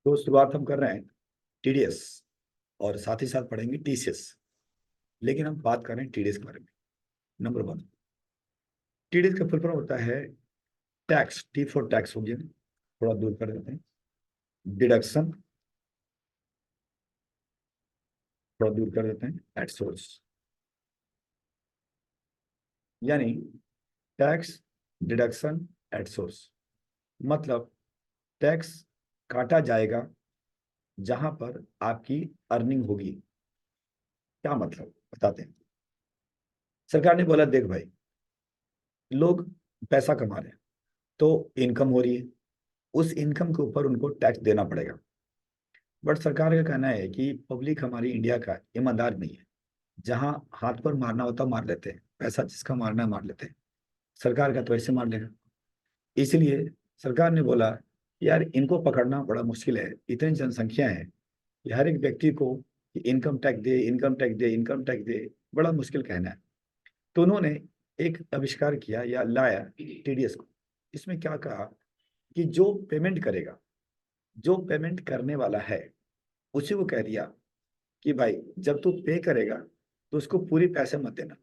तो शुरुआत हम कर रहे हैं टीडीएस और साथ ही साथ पढ़ेंगे टीसीएस। लेकिन हम बात कर रहे हैं टीडीएस के बारे में। नंबर वन, टीडीएस का फुल फॉर्म होता है टैक्स। टी फॉर टैक्स हो गया, थोड़ा दूर कर देते हैं। डिडक्शन, थोड़ा दूर कर देते हैं। एट सोर्स, यानी टैक्स डिडक्शन एट सोर्स मतलब टैक्स काटा जाएगा जहां पर आपकी अर्निंग होगी। क्या मतलब बताते हैं। सरकार ने बोला देख भाई, लोग पैसा कमा रहे हैं तो इनकम हो रही है, उस इनकम के ऊपर उनको टैक्स देना पड़ेगा। बट सरकार का कहना है कि पब्लिक हमारी इंडिया का ईमानदार नहीं है। जहां हाथ पर मारना होता मार लेते हैं, पैसा जिसका मारना है मार लेते हैं। सरकार का तो ऐसे मार लेगा। इसलिए सरकार ने बोला यार इनको पकड़ना बड़ा मुश्किल है, इतनी जनसंख्या है कि हर एक व्यक्ति को इनकम टैक्स दे, इनकम टैक्स दे, इनकम टैक्स दे, बड़ा मुश्किल कहना है। तो उन्होंने एक आविष्कार किया या लाया टीडीएस को। इसमें क्या कहा कि जो पेमेंट करेगा, जो पेमेंट करने वाला है, उसी को कह दिया कि भाई जब तू पे करेगा तो उसको पूरी पैसे मत देना,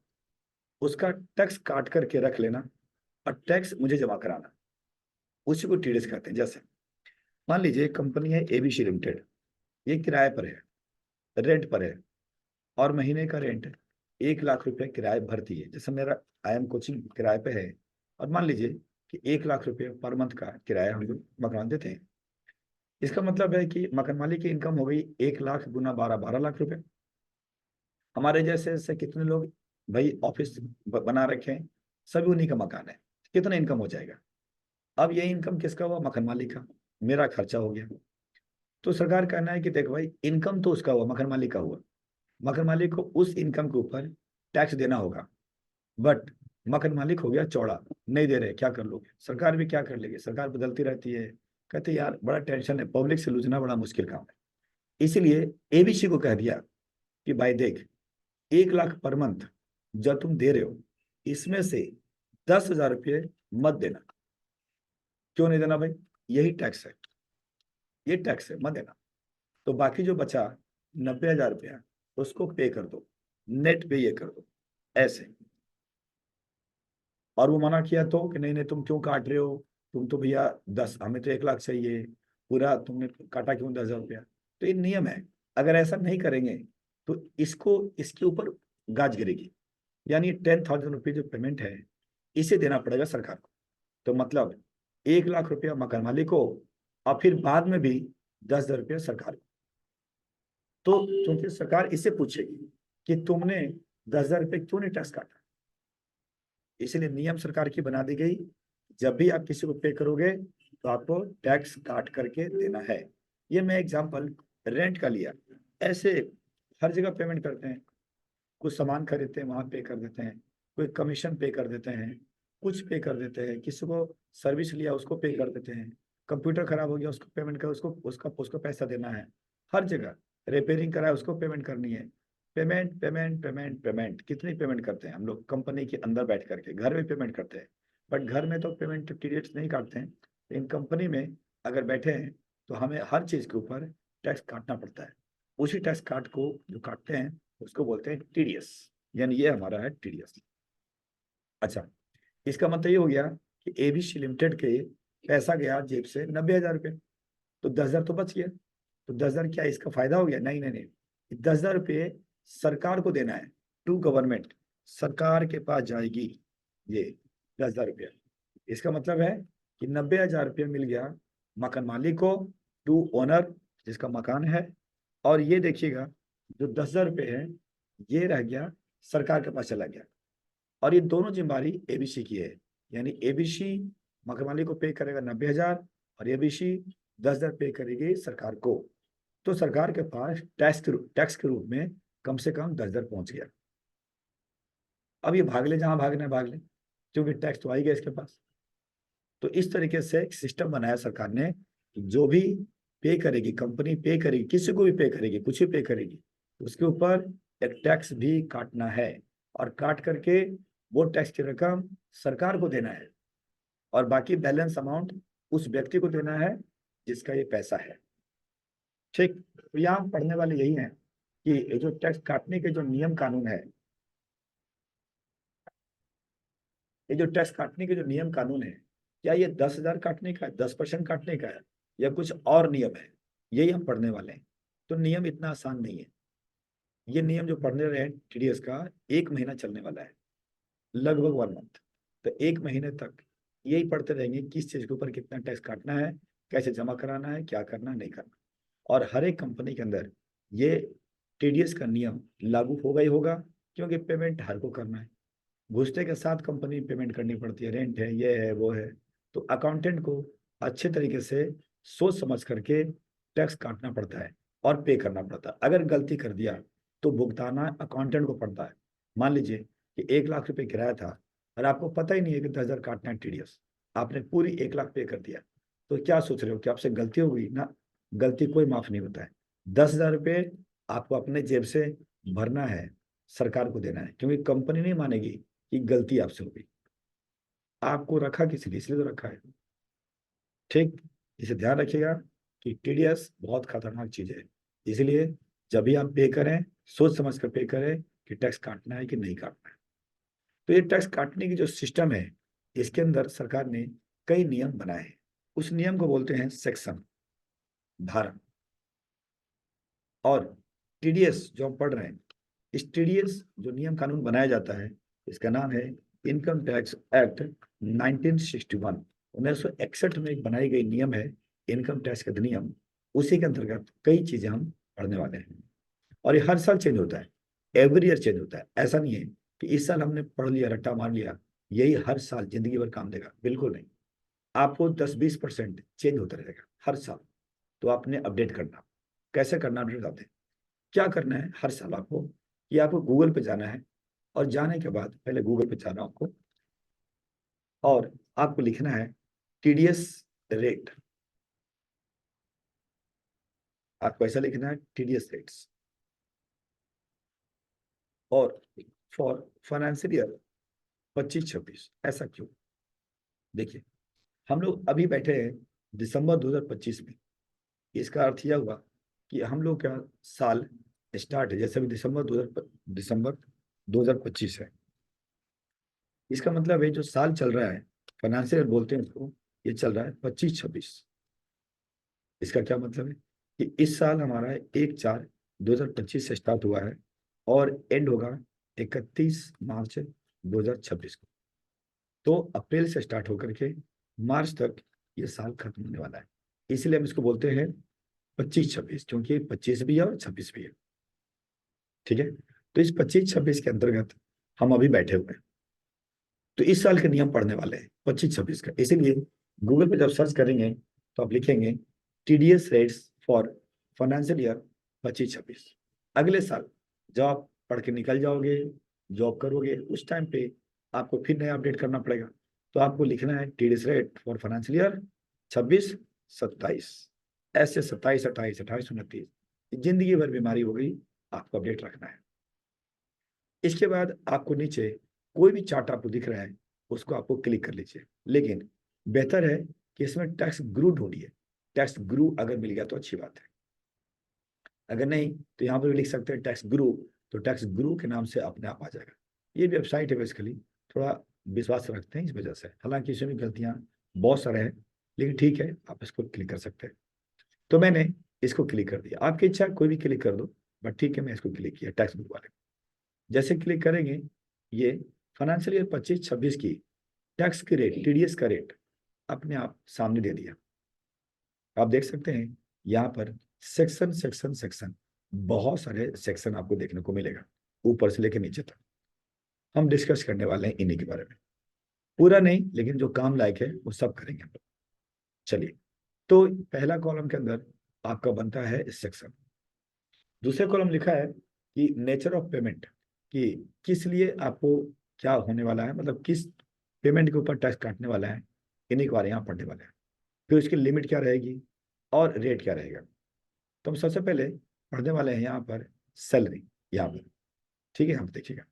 उसका टैक्स काट करके रख लेना और टैक्स मुझे जमा कराना। उसी को टीडीएस कहते हैं। जैसे मान लीजिए कंपनी है एबीसी लिमिटेड, ये किराए पर है, रेंट पर है, और महीने का रेंट 1 लाख रुपए किराए भरती है। जैसे मेरा IIM कोचिंग किराए पे है, और मान लीजिए कि 1 लाख रुपए पर मंथ का किराया हम लोग मकान देते हैं। इसका मतलब है कि मकान मालिक की इनकम हो गई 1 लाख गुना 12 लाख रुपए। हमारे जैसे ऐसे कितने लोग भाई ऑफिस बना रखे हैं, सभी उन्हीं का मकान है। कितना इनकम हो जाएगा। अब ये इनकम किसका हुआ, मकान मालिक का। मेरा खर्चा हो गया। तो सरकार कहना है कि देख भाई, इनकम तो उसका हुआ, मकान मालिक का हुआ। मकान मालिक को उस इनकम के ऊपर टैक्स देना होगा। बट मकान मालिक हो गया चौड़ा, नहीं दे रहे, क्या कर लोगे। सरकार भी क्या कर लेगी, सरकार बदलती रहती है। कहते यार बड़ा टेंशन है, पब्लिक से लूझना बड़ा मुश्किल काम है। इसीलिए एबीसी को कह दिया कि भाई देख, 1 लाख पर मंथ जब तुम दे रहे हो, इसमें से 10,000 रुपये मत देना। क्यों नहीं देना भाई, यही टैक्स है, ये टैक्स है, मत देना। तो बाकी जो बचा 90,000 रुपया, उसको पे कर दो, नेट पे ये कर दो, ऐसे। और वो मना किया तो कि नहीं नहीं, तुम क्यों काट रहे हो, तुम तो भैया 10, हमें तो 1 लाख चाहिए, पूरा तुमने काटा क्यों 10,000 रुपया। तो ये नियम है, अगर ऐसा नहीं करेंगे तो इसको, इसके ऊपर गाज गिरेगी। यानी 10,000 रुपये जो पेमेंट है, इसे देना पड़ेगा सरकार को। तो मतलब 1 लाख रुपया मकान मालिक को, और फिर बाद में भी 10,000 रुपया सरकार को। तो क्योंकि सरकार इससे पूछेगी कि तुमने 10,000 रुपये क्यों नहीं टैक्स काटा। इसलिए नियम सरकार की बना दी गई, जब भी आप किसी को पे करोगे तो आपको टैक्स काट करके देना है। ये मैं एग्जांपल रेंट का लिया। ऐसे हर जगह पेमेंट करते हैं। कुछ सामान खरीदते हैं वहां पे कर देते हैं, कोई कमीशन पे कर देते हैं, कुछ पे कर देते हैं, किसी को सर्विस लिया उसको पे कर देते हैं, कंप्यूटर खराब हो गया उसको पेमेंट कर, उसको उसका उसको पैसा देना है। हर जगह रिपेयरिंग करा है उसको पेमेंट करनी है। पेमेंट पेमेंट पेमेंट पेमेंट, कितनी पेमेंट करते हैं हम लोग कंपनी के अंदर बैठ करके, घर में पेमेंट करते हैं। बट घर में तो पेमेंट पीरियड्स नहीं काटते हैं, लेकिन कंपनी में अगर बैठे हैं तो हमें हर चीज के ऊपर टैक्स काटना पड़ता है। उसी टैक्स काट को जो काटते हैं उसको बोलते हैं टीडीएस। यानी ये हमारा है टीडीएस। अच्छा, इसका मतलब ये हो गया कि एबीसी लिमिटेड के पैसा गया जेब से 90,000 रुपये, तो 10,000 तो बच गया। तो 10,000 क्या इसका फायदा हो गया, नहीं नहीं नहीं, 10,000 रुपये सरकार को देना है, टू गवर्नमेंट। सरकार के पास जाएगी ये 10,000 रुपया। इसका मतलब है कि 90,000 रुपये मिल गया मकान मालिक को, टू ओनर जिसका मकान है। और ये देखिएगा, जो 10,000 रुपये है ये रह गया सरकार के पास चला गया। और ये दोनों जिम्मेदारी एबीसी की है। यानी एबीसी मकान मालिक को पे करेगा 90,000, और एबीसी 10,000 पे करेगी सरकार को। तो सरकार के पास टैक्स के रूप में कम से कम 10,000 पहुंच गया। अब ये भाग ले, जहां भागना है भाग ले, क्योंकि टैक्स तो आ ही गया इसके पास। तो इस तरीके से एक सिस्टम बनाया सरकार ने कि जो भी पे करेगी कंपनी, पे करेगी किसी को भी पे करेगी, कुछ भी पे करेगी, तो उसके ऊपर एक टैक्स भी काटना है। और काट करके वो टैक्स की रकम सरकार को देना है, और बाकी बैलेंस अमाउंट उस व्यक्ति को देना है जिसका ये पैसा है। ठीक, तो यहाँ पढ़ने वाले यही हैं कि ये जो टैक्स काटने के जो नियम कानून है, ये जो टैक्स काटने के जो नियम कानून है, क्या ये 10,000 काटने का है, 10% काटने का है, या कुछ और नियम है, यही हम पढ़ने वाले हैं। तो नियम इतना आसान नहीं है। ये नियम जो पढ़ने रहे हैं टीडीएस का, 1 महीना चलने वाला है, लगभग 1 मंथ। तो 1 महीने तक यही पढ़ते रहेंगे किस चीज के ऊपर कितना टैक्स काटना है, कैसे जमा कराना है, क्या करना है, नहीं करना। और हर एक कंपनी के अंदर ये टीडीएस का नियम लागू होगा ही होगा, क्योंकि पेमेंट हर को करना है। घुसते के साथ कंपनी पेमेंट करनी पड़ती है, रेंट है, ये है, वो है। तो अकाउंटेंट को अच्छे तरीके से सोच समझ करके टैक्स काटना पड़ता है और पे करना पड़ता है। अगर गलती कर दिया तो भुगताना अकाउंटेंट को पड़ता है। मान लीजिए कि 1 लाख रुपए किराया था और आपको पता ही नहीं है कि 10,000 काटना है टीडीएस, आपने पूरी 1 लाख पे कर दिया, तो क्या सोच रहे हो कि आपसे गलती हो गई ना? गलती कोई माफ नहीं होता है। 10,000 रुपये आपको अपने जेब से भरना है, सरकार को देना है, क्योंकि कंपनी नहीं मानेगी कि गलती आपसे हो गई। आपको रखा किस लिए? इसलिए तो रखा है। ठीक, इसे ध्यान रखिएगा कि टीडीएस बहुत खतरनाक चीज है। इसलिए जब भी आप पे करें, सोच समझ कर पे करें कि टैक्स काटना है कि नहीं काटना है। तो ये टैक्स काटने की जो सिस्टम है, इसके अंदर सरकार ने कई नियम बनाए हैं। उस नियम को बोलते हैं सेक्शन, धारा। और टीडीएस जो हम पढ़ रहे हैं, इस टीडीएस जो नियम कानून बनाया जाता है, इसका नाम है इनकम टैक्स एक्ट 1961। 1961 में एक बनाई गई नियम है, इनकम टैक्स का अधिनियम। उसी के अंतर्गत कई चीजें हम पढ़ने वाले हैं। और ये हर साल चेंज होता है, एवरी ईयर चेंज होता है। ऐसा नहीं है कि इस साल हमने पढ़ लिया, रट्टा मार लिया, यही हर साल जिंदगी भर काम देगा, बिल्कुल नहीं। आपको 10-20% चेंज होता रहेगा हर साल। तो आपने अपडेट करना। कैसे करना, अपडेट बताते हैं। क्या करना है हर साल आपको, कि आपको गूगल पे जाना है, और जाने के बाद पहले गूगल पे जाना आपको, और आपको लिखना है टीडीएस रेट। आपको ऐसा लिखना है टीडीएस रेट्स। और फॉर फाइनेंशियल ईयर 25-26। ऐसा क्यों? देखिए, हम लोग अभी बैठे हैं दिसंबर 2025 में। इसका अर्थ यह हुआ कि हम लोग का साल स्टार्ट है, जैसे अभी दिसंबर 2025 है। इसका मतलब है जो साल चल रहा है, फाइनेंशियल बोलते हैं उसको, ये चल रहा है 25-26। इसका क्या मतलब है कि इस साल हमारा 1/4/2025 से स्टार्ट हुआ है, और एंड होगा 31 मार्च 2026 को। तो अप्रैल से स्टार्ट होकर के मार्च तक ये साल खत्म होने वाला है। इसलिए हम इसको बोलते हैं 25-26, क्योंकि 25 भी है और 26 भी है। ठीक है, तो इस 25-26 के अंतर्गत हम अभी बैठे हुए हैं। तो इस साल के नियम पढ़ने वाले हैं 25-26 का। इसीलिए गूगल पे जब सर्च करेंगे तो आप लिखेंगे TDS rates for financial year 25-26। अगले साल जब आप पढ़ के निकल जाओगे, जॉब करोगे, उस टाइम पे आपको फिर नया अपडेट करना पड़ेगा। तो आपको लिखना है TDS rate for financial year 26-27। ऐसे 27-28-28-29 जिंदगी भर बीमारी हो गई, आपको अपडेट रखना है। इसके बाद आपको नीचे कोई भी चार्ट आपको दिख रहा है, उसको आपको क्लिक कर लीजिए। लेकिन बेहतर है कि इसमें टैक्स गुरु ढूंढिए। टैक्स गुरु अगर मिल गया तो अच्छी बात है, अगर नहीं तो यहाँ पर भी लिख सकते हैं टैक्स गुरु। तो टैक्स गुरु के नाम से अपने आप आ जाएगा। ये वेबसाइट है बेसिकली, थोड़ा विश्वास रखते हैं इस वजह से, हालांकि इसमें भी गलतियां बहुत सारे हैं, लेकिन ठीक है, आप इसको क्लिक कर सकते हैं। तो मैंने इसको क्लिक कर दिया, आपकी इच्छा कोई भी क्लिक कर दो, बट ठीक है, मैं इसको क्लिक किया टैक्स गुरु वाले। जैसे क्लिक करेंगे, ये फाइनेंशियल ईयर 25-26 की टैक्स की रेट, टीडीएस का रेट अपने आप सामने दे दिया। आप देख सकते हैं यहाँ पर सेक्शन सेक्शन सेक्शन, बहुत सारे सेक्शन आपको देखने को मिलेगा, ऊपर से लेकर नीचे तक। हम डिस्कस करने वाले हैं इन्हीं के बारे में, पूरा नहीं, लेकिन जो काम लायक है वो सब करेंगे हम लोग। चलिए, तो पहला कॉलम के अंदर आपका बनता है सेक्शन। दूसरे कॉलम लिखा है कि नेचर ऑफ पेमेंट, कि किस लिए आपको क्या होने वाला है, मतलब किस पेमेंट के ऊपर टैक्स काटने वाला है, इन्हीं के बारे में यहाँ पढ़ने वाले हैं। फिर उसकी लिमिट क्या रहेगी और रेट क्या रहेगा। तो हम सबसे पहले पढ़ने वाले हैं यहाँ पर सैलरी, यहाँ पर। ठीक है, यहाँ पर देखिएगा,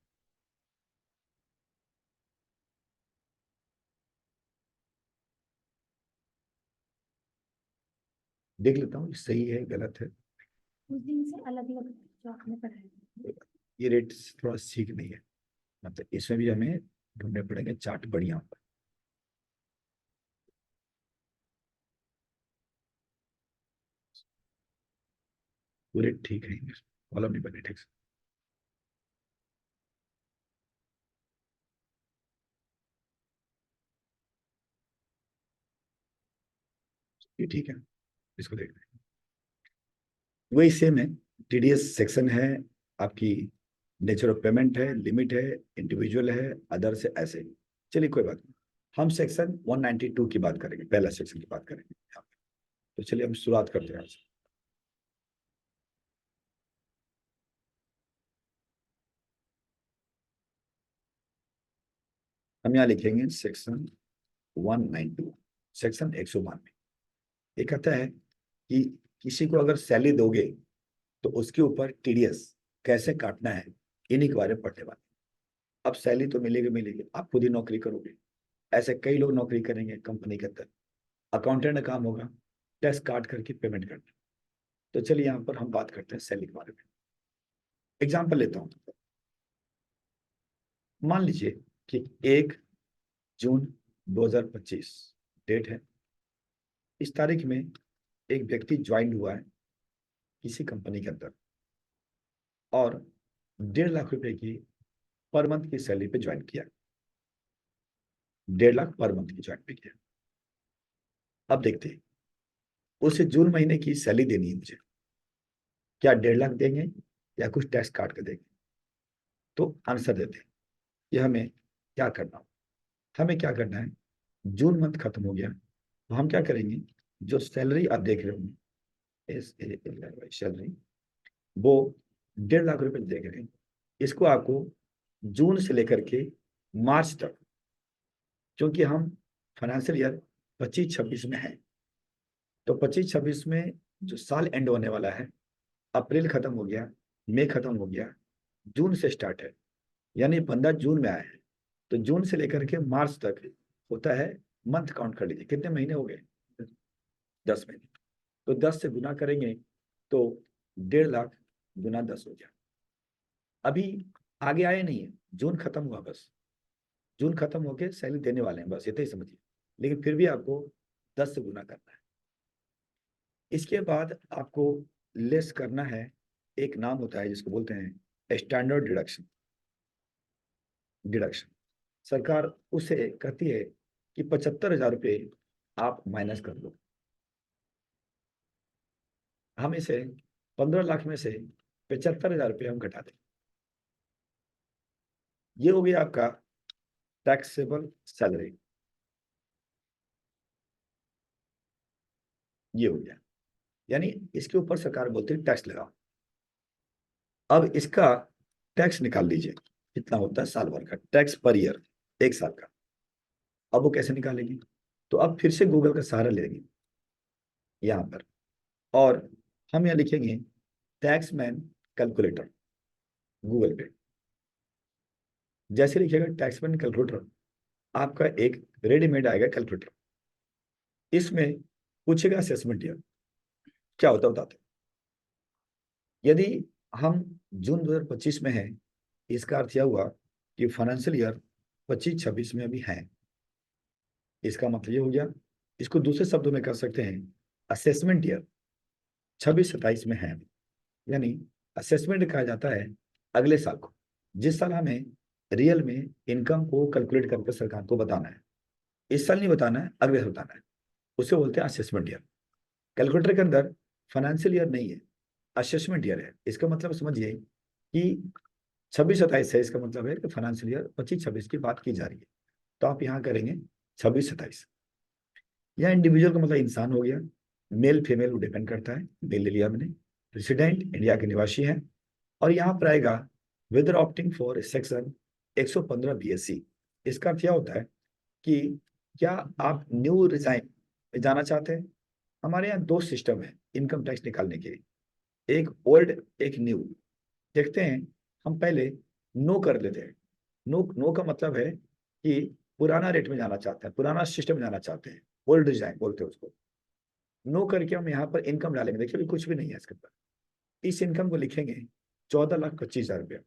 देख लेता हूँ सही है गलत है। उस दिन से अलग अलग जो आपने पढ़ाया। ये रेट थोड़ा ठीक नहीं है, मतलब इसमें भी हमें ढूंढने पड़ेंगे चार्ट बढ़िया। पूरे ठीक है, कॉलम नहीं बने ठीक से। ये ठीक है, इसको देखते हैं। वही सेम है, टीडीएस सेक्शन है आपकी, नेचर ऑफ पेमेंट है, लिमिट है, इंडिविजुअल है, अदर से ऐसे। चलिए कोई बात नहीं, हम सेक्शन 192 की बात करेंगे, पहला सेक्शन की बात करेंगे यहाँ पे। तो चलिए हम शुरुआत करते हैं आज। हम यहाँ लिखेंगे सेक्शन 192, सेक्शन 192। ये कहता है कि किसी को अगर सैलरी दोगे तो उसके ऊपर टीडीएस कैसे काटना है, इन्हीं के बारे में पढ़ने वाले। अब सैलरी तो मिलेगी मिलेगी, आप खुद ही नौकरी करोगे, ऐसे कई लोग नौकरी करेंगे कंपनी के अंदर। अकाउंटेंट का काम होगा टैक्स काट करके पेमेंट करना। तो चलिए यहाँ पर हम बात करते हैं सैलरी के बारे में। एग्जाम्पल लेता हूँ। मान लीजिए कि 1 जून 2025 डेट है। इस तारीख में एक व्यक्ति ज्वाइन हुआ है किसी कंपनी के अंदर, और 1.5 लाख रुपए की पर मंथ की सैलरी पे ज्वाइन किया। 1.5 लाख पर मंथ की ज्वाइन पे किया। अब देखते हैं, उसे जून महीने की सैलरी देनी है मुझे, क्या 1.5 लाख देंगे या कुछ टैक्स काट कर देंगे? तो आंसर देते हैं कि हमें क्या करना हो। हमें क्या करना है, जून मंथ खत्म हो गया तो हम क्या करेंगे, जो सैलरी आप देख रहे होंगे, सैलरी वो 1.5 लाख रुपए देख रहे हैं, इसको आपको जून से लेकर के मार्च तक, क्योंकि हम फाइनेंशियल ईयर 25-26 में है, तो 25-26 में जो साल एंड होने वाला है, अप्रैल खत्म हो गया, मई खत्म हो गया, जून से स्टार्ट है, यानी बंदा जून में आया है, तो जून से लेकर के मार्च तक होता है। मंथ काउंट कर लीजिए कितने महीने हो गए, 10 महीने। तो 10 से गुना करेंगे तो 1.5 लाख गुना 10 हो गया। अभी आगे आए नहीं है, जून खत्म हुआ बस, जून खत्म होके सैलरी देने वाले हैं बस, इतना ही समझिए। लेकिन फिर भी आपको 10 से गुना करना है। इसके बाद आपको लेस करना है, एक नाम होता है जिसको बोलते हैं स्टैंडर्ड डिडक्शन। डिडक्शन सरकार उसे कहती है कि 75,000 रुपये आप माइनस कर लो। हम इसे 15 लाख में से 75,000 रुपये हम घटा दें। ये हो गया आपका टैक्सेबल सैलरी, ये हो गया। यानी इसके ऊपर सरकार बोलती है टैक्स लगाओ। अब इसका टैक्स निकाल लीजिए, कितना होता है साल भर का टैक्स पर ईयर, एक साल का। अब वो कैसे निकालेंगे, तो अब फिर से गूगल का सहारा लेंगे यहाँ पर, और हम यहाँ लिखेंगे टैक्समैन कैलकुलेटर गूगल पे। जैसे लिखिएगा टैक्समैन कैलकुलेटर, आपका एक रेडीमेड आएगा कैलकुलेटर। इसमें पूछेगा असेसमेंट ईयर क्या होता है, बताते हैं। यदि हम जून 2025 में हैं, इसका अर्थ यह हुआ कि फाइनेंशियल ईयर 25-26 में अभी है। इसका मतलब ये हो गया, इसको दूसरे शब्दों में कर सकते हैं, असेसमेंट ईयर 26-27 में है। यानी असेसमेंट कहा जाता है अगले साल को, जिस साल हमें रियल में इनकम को कैलकुलेट करके सरकार को बताना है। इस साल नहीं बताना है, अगले साल बताना है, उसे बोलते हैं असेसमेंट ईयर। कैलकुलेटर के अंदर फाइनेंशियल ईयर नहीं है, असेसमेंट ईयर है। इसका मतलब समझिए कि 26-27 है, इसका मतलब है कि फाइनेंशियल ईयर 25-26 की बात की जा रही है। तो आप यहाँ करेंगे 26-27। यहाँ इंडिविजुअल का मतलब इंसान हो गया, मेल फीमेल वो डिपेंड करता है, मेल ले लिया मैंने। रेसिडेंट इंडिया के निवासी हैं। और यहाँ पर आएगा whether opting for section 115 BSC. इसका क्या होता है कि क्या आप न्यू रिजाइन में जाना चाहते हैं? हमारे यहाँ दो सिस्टम है इनकम टैक्स निकालने के, एक ओल्ड एक न्यू। देखते हैं, हम पहले नो कर लेते हैं। नो नो का मतलब है कि पुराना रेट में जाना चाहते हैं, पुराना सिस्टम में जाना चाहते हैं, ओल्ड डिजाइन बोलते हैं उसको। नो करके हम यहाँ पर इनकम डालेंगे, देखिए अभी कुछ भी नहीं है इसके ऊपर। इस इनकम को लिखेंगे 14,25,000 रुपया,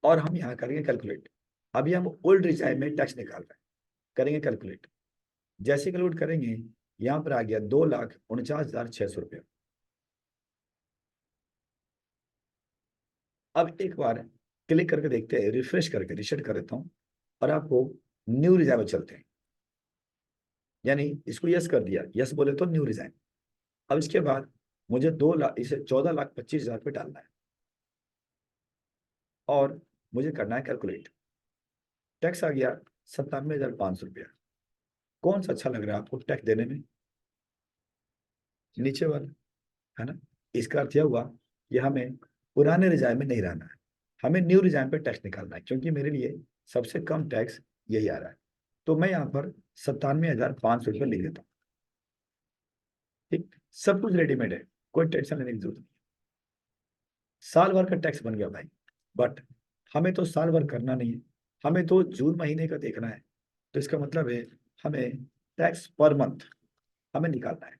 और हम यहाँ करेंगे कैलकुलेट। अभी हम ओल्ड रिजाइम में टैक्स निकाल रहे हैं, करेंगे कैलकुलेट। जैसे कैलकुलेट करेंगे, यहाँ पर आ गया 2,49,600 रुपया। अब एक बार क्लिक करके देखते हैं, रिफ्रेश करके रिसेट कर देता हूँ, और आपको न्यू रिजाइम में चलते हैं। यानी इसको यस कर दिया, यस बोले तो न्यू रिजाइम। अब इसके बाद मुझे 2 लाख, इसे 14,25,000 रुपये डालना है, और मुझे करना है कैलकुलेट। टैक्स आ गया 97,500 रुपया। कौन सा अच्छा लग रहा है आपको टैक्स देने में? नीचे वाला, है ना। इसका अर्थ यह हुआ कि हमें पुराने रिजाइम में नहीं रहना है, हमें न्यू रिजाइम पे टैक्स निकालना है, क्योंकि मेरे लिए सबसे कम टैक्स यही आ रहा है। तो मैं यहाँ पर 97,500 रुपये लिख देता हूँ। ठीक, सब कुछ रेडीमेड है, कोई टेंशन लेने की जरूरत नहीं। साल भर का टैक्स बन गया भाई, बट हमें तो साल भर करना नहीं है, हमें तो जून महीने का देखना है। तो इसका मतलब है हमें टैक्स पर मंथ हमें निकालना है।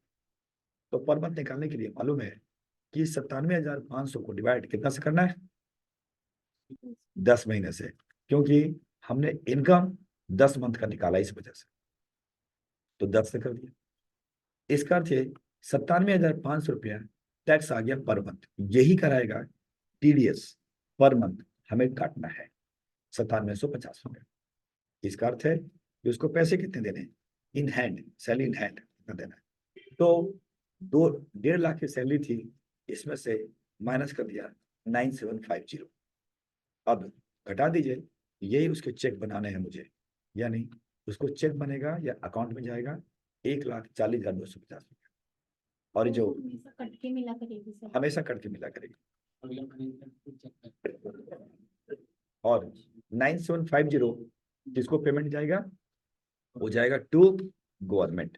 तो पर मंथ निकालने के लिए मालूम है कि 97,500 को डिवाइड कितना से करना है? 10 महीने से, क्योंकि हमने इनकम 10 मंथ का निकाला इस वजह से, तो 10 से कर दिया। इसका अर्थ है 97,500 रुपया टैक्स आ गया पर मंथ। यही कराएगा टीडीएस, पर मंथ हमें काटना है 9750 रुपया। इसका अर्थ है कि उसको पैसे कितने देने हैं? In hand, salary in hand कितना देना है। तो 1.5 लाख की सैलरी थी, इसमें से माइनस कर दिया 9750। अब घटा दीजिए, यही उसके चेक बनाने हैं मुझे। यानी उसको चेक बनेगा या अकाउंट में जाएगा 1,40,250 रुपया, और ये जो हमेशा कट के मिला करेगी सर। हमेशा कट के मिला करेगी। और 9750 जिसको पेमेंट जाएगा, वो जाएगा टू गवर्नमेंट,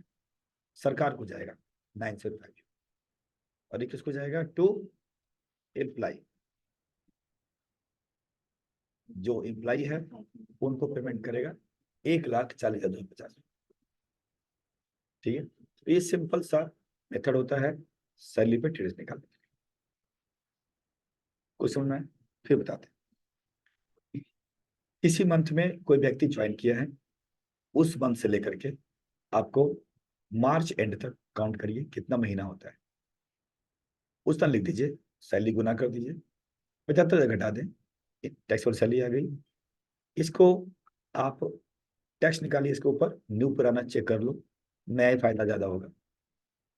सरकार को जाएगा 9750। और ये किसको जाएगा? टू एम्प्लाई, जो एम्प्लाई है उनको पेमेंट करेगा 1,40,250। ठीक है, तो ये सिंपल सा मेथड होता है सैलरी पे टीडीएस निकालने के लिए। कुछ समझ में आया? फिर बताते हैं। इसी मंथ में कोई व्यक्ति ज्वाइन किया है, उस मंथ से लेकर के आपको मार्च एंड तक काउंट करिए कितना महीना होता है, उस तरह लिख दीजिए, सैलरी गुना कर दीजिए, 75,000 घटा दें, टैक्स और सैलरी आ गई। इसको आप टैक्स निकालिए, इसके ऊपर न्यू पुराना चेक कर लो, नया ही फायदा ज्यादा होगा।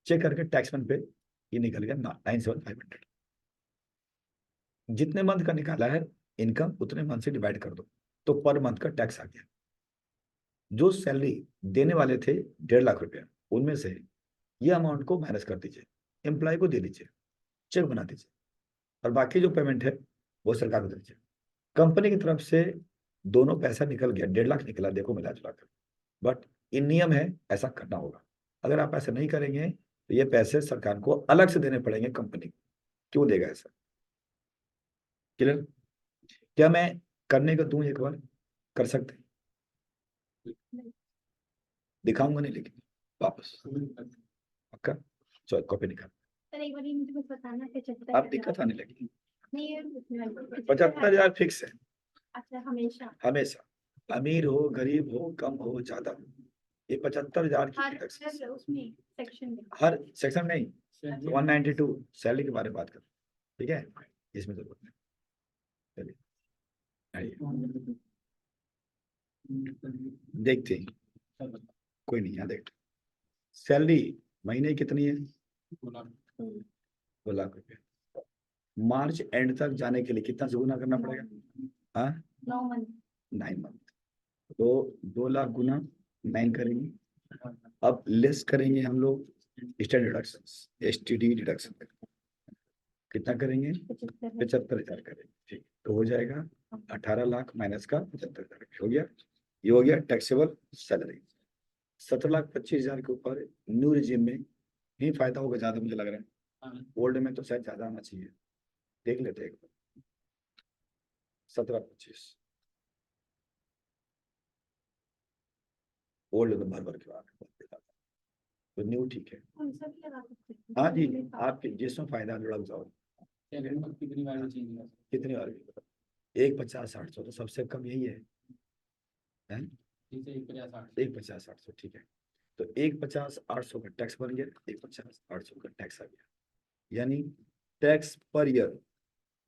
चेक करके टैक्स वन पे ये निकल गया 97,500। जितने मंथ का निकाला है इनकम, उतने मंथ से डिवाइड कर दो, तो पर मंथ का टैक्स आ गया। जो सैलरी देने वाले थे 1.5 लाख रुपया, उनमें से ये अमाउंट को माइनस कर दीजिए, एम्प्लॉय को दे दीजिए, चेक बना दीजिए, और बाकी जो पेमेंट है वो सरकार को दे दीजिए। कंपनी की तरफ से दोनों पैसा निकल गया, 1.5 लाख निकला, देखो मिला जुला कर। बट इन नियम है, ऐसा करना होगा। अगर आप ऐसा नहीं करेंगे तो ये पैसे सरकार को अलग से देने पड़ेंगे कंपनी को। क्यों देगा ऐसा? क्लियर? क्या मैं करने को दूं एक बार? कर सकते हैं? दिखाऊंगा नहीं, लेकिन वापस पक्का। चलो कॉपी निकाल। सर एक बार ये मुझे कुछ बताना, 75 अब दिक्कत आने लगी। नहीं ये 75,000 फिक्स है अच्छा हमेशा हमेशा, अमीर हो गरीब हो कम हो ज्यादा हो, ये 75,000 की हर टैक्स। हर उसमें सेक्शन में। हर सेक्शन नहीं, 192 सैलरी के बारे में बात कर, ठीक है, इसमें जरूरत नहीं। चलिए आइए देखते हैं। कोई नहीं, यहाँ देखते। सैलरी महीने की कितनी है? 2 लाख रुपए। मार्च एंड तक जाने के लिए कितना से गुना करना पड़ेगा? हाँ, 9 मंथ। 9 मंथ। तो 2 लाख गुना 9 करेंगे। अब लेस करेंगे हम लोग स्टैंडर्ड डिडक्शन, एसटीडी डिडक्शन कितना करेंगे? 75,000 करेंगे। ठीक, तो हो जाएगा 18 लाख माइनस का 75,000 हो गया। ये हो गया टैक्सेबल सैलरी। 17,25,000 के ऊपर न्यू रिजीम में ही फायदा होगा ज्यादा, मुझे लग रहा है। ओल्ड में तो शायद ज्यादा आना चाहिए, देख लेते हैं एक बार। 17,25 ओल्ड तो भर भर के आ रहा है। तो न्यू ठीक है। हम सभी लगा सकते हैं। हाँ जी, मेरे पास। आपके जिसमें फायदा लुढ़क जाओ। कितनी बार चेंज कर सकते कितनी बार भी बताओ। 150-800 तो सबसे कम यही है, हैं? हैं? ठीक है 150-60 150-800 ठीक है। तो 150-800 का टैक्स बन गया, 150-800 का टैक्स आ गया, यानी टैक्स पर ईयर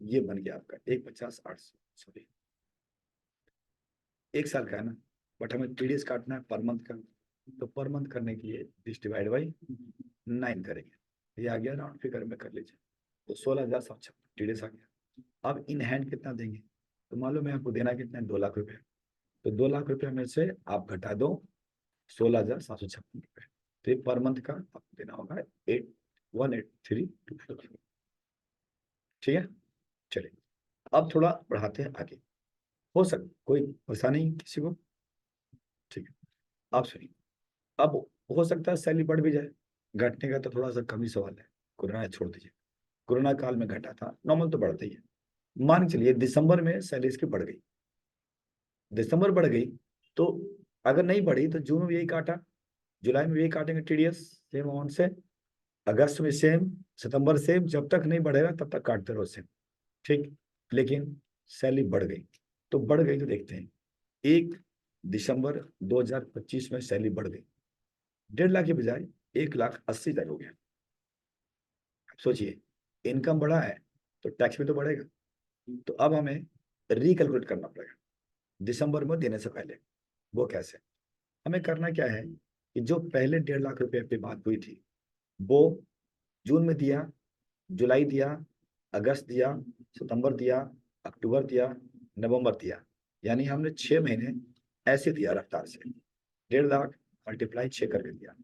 ये बन गया आपका 150-800, सॉरी 1 साल का है ना, बट हमें टीडीएस काटना है पर मंथ का, तो पर मंथ करने के लिए दिस डिवाइड बाई 9 करेंगे, ये आ गया राउंड फिगर में कर लीजिए, तो 16,756 टीडीएस आ गया। अब इन हैंड कितना देंगे, तो मालूम है आपको देना कितना है, 2 लाख रुपए, तो 2 लाख रुपए में से आप घटा दो 16,756 रुपए, तो ये पर मंथ का आपको देना होगा 8,183,244। ठीक है, चलिए अब थोड़ा बढ़ाते हैं आगे, हो सकता कोई परेशानी किसी को, ठीक है आप सुनिए। अब हो सकता है सैलरी बढ़ भी जाए, घटने का तो थोड़ा सा कम ही सवाल है, कोरोना छोड़ दीजिए, कोरोना काल में घटा था, नॉर्मल तो बढ़ता ही है। मान के चलिए दिसंबर में सैलरी इसकी बढ़ गई, दिसंबर बढ़ गई, तो अगर नहीं बढ़ी तो जून में यही काटा, जुलाई में यही काटेंगे टीडीएस सेम अमाउंट से, अगस्त में सेम, सितंबर सेम, जब तक नहीं बढ़ेगा तब तक काटते रहो सेम, ठीक। लेकिन सैलरी बढ़ गई, तो बढ़ गई तो देखते हैं, 1 दिसंबर 2025 में सैलरी बढ़ गई, 1.5 लाख के बजाय 1,80,000 हो गया। सोचिए इनकम बढ़ा है तो टैक्स भी तो बढ़ेगा, तो अब हमें रिकैलकुलेट करना पड़ेगा दिसंबर में देने से पहले। वो कैसे, हमें करना क्या है कि जो पहले 1.5 लाख रुपए पे बात हुई थी वो जून में दिया, जुलाई दिया, अगस्त दिया, सितंबर दिया, अक्टूबर दिया, नवंबर दिया, यानी हमने 6 महीने ऐसे दिया रफ्तार से, 1.5 लाख मल्टीप्लाई 6 करके दिया।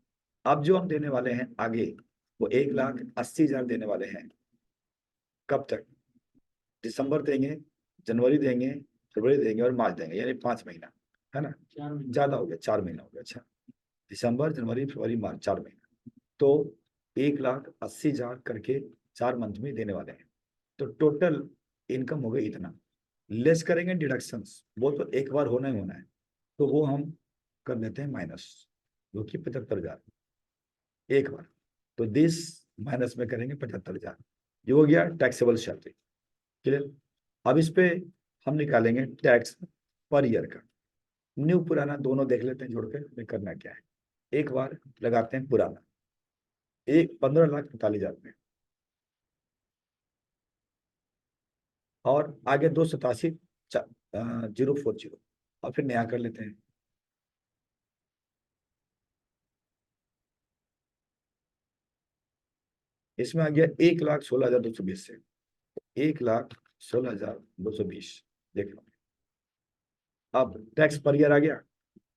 अब जो हम देने वाले हैं आगे वो 1,80,000 देने वाले हैं, कब तक, दिसंबर देंगे, जनवरी देंगे, फरवरी देंगे और मार्च देंगे, यानी 5 महीना, है ना, 4 महीने ज्यादा हो गया, 4 महीना हो गया, अच्छा दिसंबर जनवरी फरवरी मार्च 4 महीना, तो 1,80,000 करके 4 मंथ में देने वाले हैं, तो टोटल इनकम हो गई इतना, लेस करेंगे डिडक्शंस, वो तो एक बार होना ही होना है, तो वो हम कर लेते हैं माइनस, जो कि 75,000 एक बार, तो 10 माइनस में करेंगे 75,000, ये हो गया टैक्सेबल सैलरी, क्लियर। अब इस पे हम निकालेंगे टैक्स पर ईयर का, न्यू पुराना दोनों देख लेते हैं जोड़ के, हमें करना क्या है, एक बार लगाते हैं पुराना, 15,45,000 में, और आगे 287,040, और फिर नया कर लेते हैं, इसमें आ गया 1,16,220 से 1,16,220, देख लो अब टैक्स पर ईयर आ गया।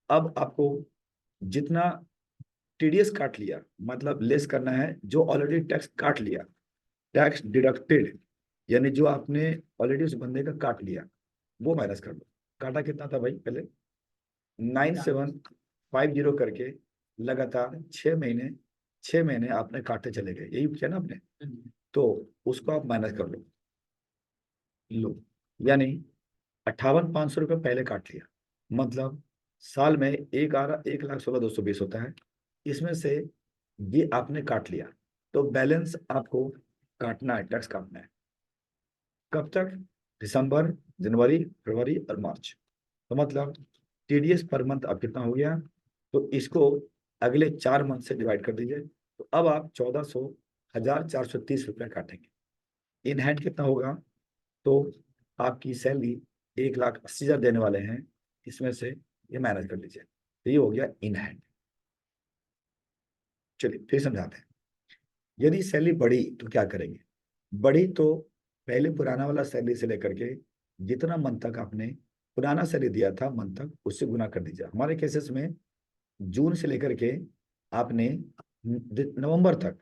अब आपको जितना टीडीएस काट लिया, मतलब लेस करना है जो ऑलरेडी टैक्स काट लिया, टैक्स डिडक्टेड, यानी जो आपने ऑलरेडी उस बंदे का काट लिया वो माइनस कर लो। काटा कितना था भाई पहले, 9,750 करके लगातार 6 महीने, 6 महीने आपने काटते चले गए, यही किया ना आपने, तो उसको आप माइनस कर लो, यानी 58,500 रुपये पहले काट लिया, मतलब साल में 1,16,220 होता है, इसमें से ये आपने काट लिया, तो बैलेंस आपको काटना है, टैक्स काटना है, कब तक, दिसंबर, जनवरी, फरवरी और मार्च, तो मतलब टीडीएस पर मंथ अब कितना हो गया, तो इसको अगले 4 मंथ से डिवाइड कर दीजिए, तो अब आप 1,430 रुपये काटेंगे, इन हैंड कितना होगा, तो आपकी सैलरी 1,80,000 देने वाले हैं, इसमें से ये मैनेज कर लीजिए, तो ये हो गया इन हैंड। चलिए फिर समझाते हैं, यदि सैलरी बढ़ी तो क्या करेंगे, बढ़ी तो पहले पुराना वाला सैलरी से लेकर के जितना मंथ तक आपने पुराना सैलरी दिया था मंथ तक उससे गुना कर दीजिए। हमारे केसेस में जून से लेकर के आपने नवंबर तक,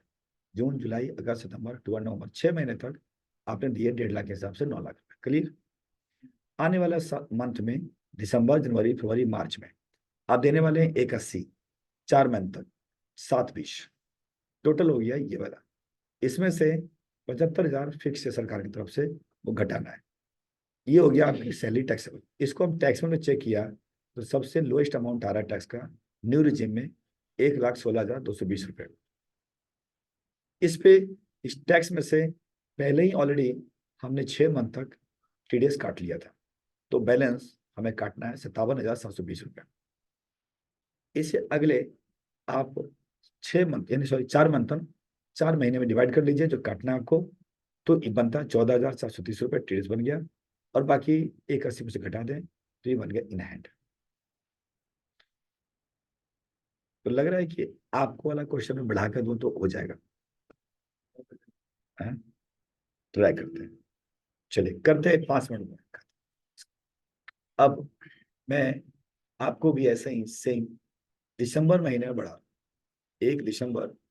जून जुलाई अगस्त सितंबर अक्टूबर नवंबर 6 महीने तक आपने दिए 1.5 लाख के हिसाब से 9 लाख रुपए, क्लियर। आने वाला मंथ में दिसंबर जनवरी फरवरी मार्च में आप देने वाले हैं 1,80, 4 मंथ तक 7,20, टोटल हो गया ये वाला, इसमें से 75,000 फिक्स है सरकार की तरफ से, वो घटाना है, ये हो गया आपकी सैलरी टैक्सेबल। इसको हम टैक्स में चेक किया तो सबसे लोएस्ट अमाउंट आ रहा है टैक्स का न्यू रिजिम में 1,16,220 रुपये। इस पे इस टैक्स में से पहले ही ऑलरेडी हमने 6 मंथ तक TDS काट लिया था, तो बैलेंस हमें काटना है 57,720 रुपये। इससे अगले आप 6 मंथ यानी सॉरी 4 मंथ 4 महीने में डिवाइड कर लीजिए जो काटना है आपको, तो ये बनता है 14,730 रुपये TDS बन गया, और बाकी 180 में से घटा दें तो ये बन गया इन हैंड। तो लग रहा है कि आपको वाला क्वेश्चन में बढ़ा कर दूं तो हो जाएगा, ट्राई करते हैं। चलिए करते हैं 5 मिनट में। अब मैं आपको भी ऐसे ही सेम दिसंबर महीने में बढ़ा 1 दिसंबर